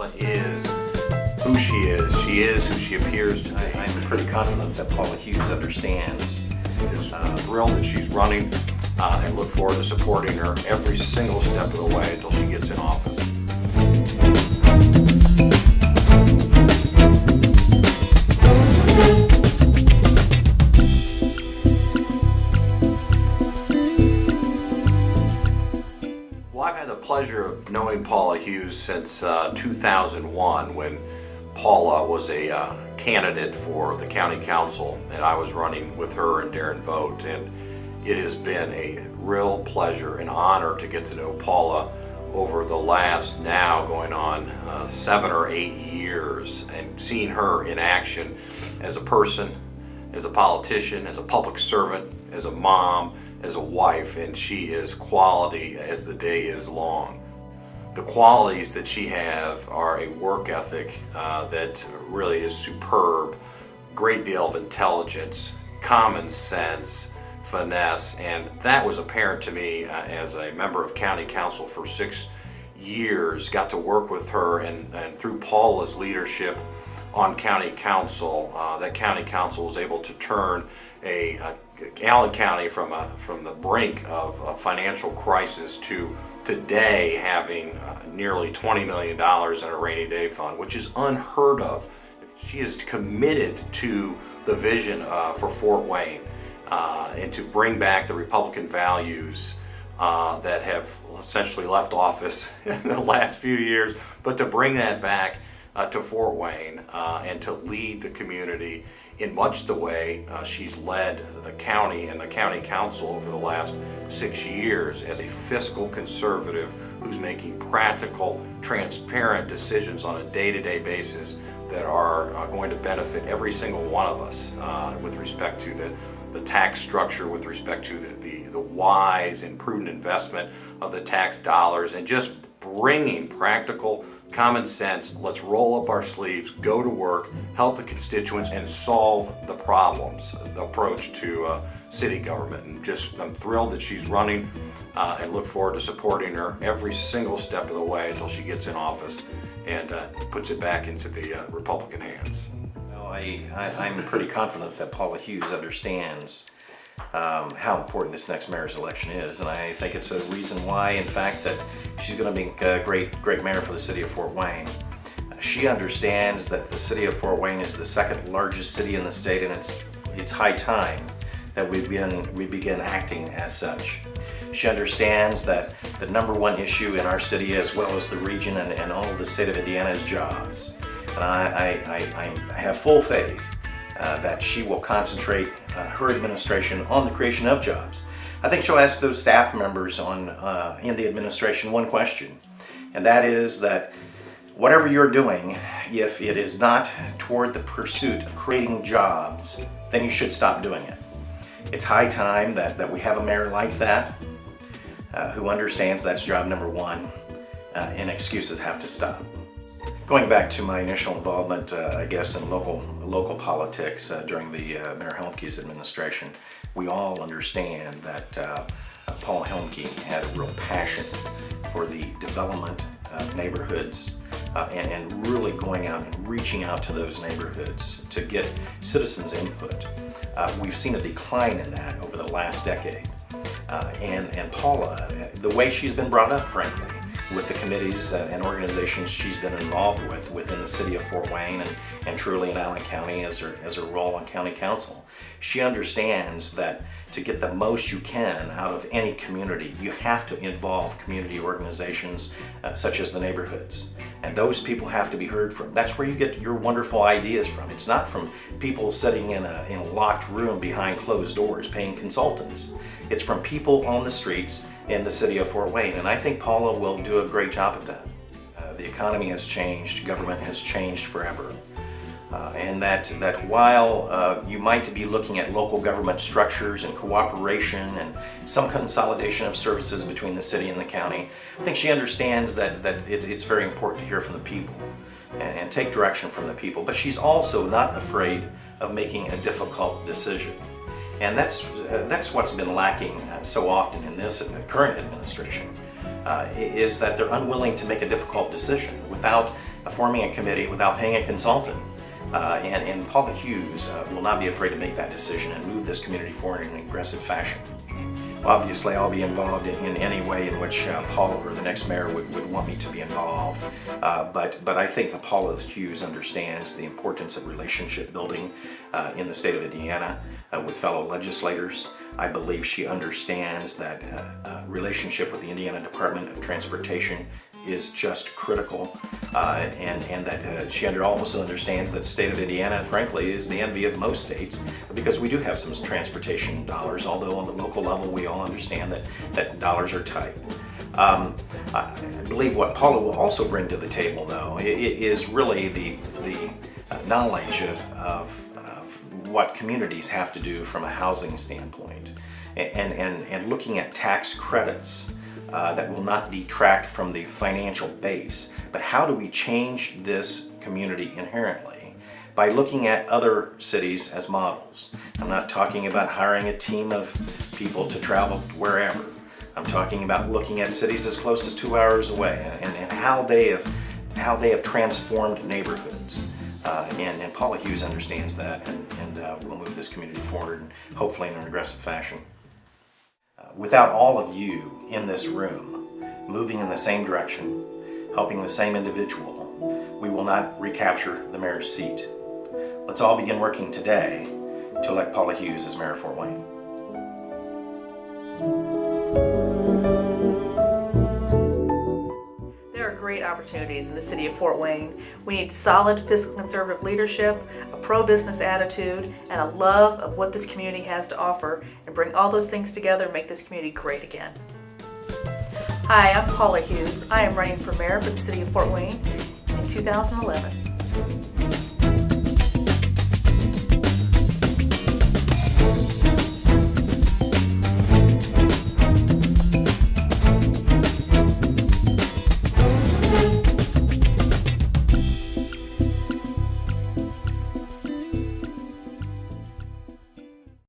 Paula is who she is. She is who she appears to be. I'm pretty confident that Paula Hughes understands. Just thrilled that she's running and look forward to supporting her every single step of the way until she gets in office. Well, I've had the pleasure of knowing Paula Hughes since 2001 when Paula was a candidate for the county council and I was running with her and Darren Vogt, and it has been a real pleasure and honor to get to know Paula over the last now going on 7 or 8 years, and seeing her in action as a person, as a politician, as a public servant, as a mom, as a wife, and she is quality as the day is long. The qualities that she have are a work ethic that really is superb, great deal of intelligence, common sense, finesse, and that was apparent to me as a member of county council for 6 years. Got to work with her, and through Paula's leadership on county council, that county council was able to turn Allen County from the brink of a financial crisis to today having nearly $20 million in a rainy day fund, which is unheard of. She is committed to the vision for Fort Wayne and to bring back the Republican values that have essentially left office in the last few years, but to bring that back to Fort Wayne and to lead the community in much the way she's led the county and the county council over the last 6 years as a fiscal conservative who's making practical, transparent decisions on a day-to-day basis that are going to benefit every single one of us with respect to the tax structure, with respect to the wise and prudent investment of the tax dollars, and just bringing practical common sense. Let's roll up our sleeves, go to work, help the constituents, and solve the problems approach to city government. And I'm thrilled that she's running and look forward to supporting her every single step of the way until she gets in office and puts it back into the Republican hands. Well, I'm pretty confident that Paula Hughes understands how important this next mayor's election is, and I think it's a reason why, in fact, that she's going to make a great mayor for the city of Fort Wayne. She understands that the city of Fort Wayne is the second largest city in the state, and it's high time that we begin acting as such. She understands that the number one issue in our city, as well as the region and all of the state of Indiana, is jobs. And I have full faith that she will concentrate her administration on the creation of jobs. I think she'll ask those staff members in the administration one question, and that is that whatever you're doing, if it is not toward the pursuit of creating jobs, then you should stop doing it. It's high time that we have a mayor like that who understands that's job number one, and excuses have to stop. Going back to my initial involvement, I guess, in local politics during the Mayor Helmke's administration, we all understand that Paul Helmke had a real passion for the development of neighborhoods and really going out and reaching out to those neighborhoods to get citizens' input. We've seen a decline in that over the last decade. And Paula, the way she's been brought up, frankly, with the committees and organizations she's been involved with within the city of Fort Wayne and truly in Allen County as her role on county council. She understands that to get the most you can out of any community, you have to involve community organizations such as the neighborhoods. And those people have to be heard from. That's where you get your wonderful ideas from. It's not from people sitting in a locked room behind closed doors paying consultants. It's from people on the streets in the city of Fort Wayne, and I think Paula will do a great job at that. The economy has changed, government has changed forever, and that while you might be looking at local government structures and cooperation and some consolidation of services between the city and the county, I think she understands that it's very important to hear from the people and take direction from the people, but she's also not afraid of making a difficult decision. And that's what's been lacking so often in this current administration, is that they're unwilling to make a difficult decision without forming a committee without paying a consultant. And Paula Hughes will not be afraid to make that decision and move this community forward in an aggressive fashion. Obviously, I'll be involved in any way in which Paula or the next mayor would want me to be involved. But I think that Paula Hughes understands the importance of relationship building in the state of Indiana with fellow legislators. I believe she understands that relationship with the Indiana Department of Transportation is just critical, and that she also understands that the state of Indiana, frankly, is the envy of most states because we do have some transportation dollars, although on the local level we all understand that dollars are tight. I believe what Paula will also bring to the table, though, is really the knowledge of what communities have to do from a housing standpoint, and looking at tax credits that will not detract from the financial base. But how do we change this community inherently? By looking at other cities as models. I'm not talking about hiring a team of people to travel wherever. I'm talking about looking at cities as close as 2 hours away and how they have transformed neighborhoods. And Paula Hughes understands that and will move this community forward, and hopefully in an aggressive fashion. Without all of you in this room moving in the same direction, helping the same individual, we will not recapture the mayor's seat. Let's all begin working today to elect Paula Hughes as mayor of Fort Wayne. There are great opportunities in the city of Fort Wayne. We need solid fiscal conservative leadership, a pro-business attitude, and a love of what this community has to offer, and bring all those things together and make this community great again. Hi, I'm Paula Hughes. I am running for mayor for the city of Fort Wayne in 2011.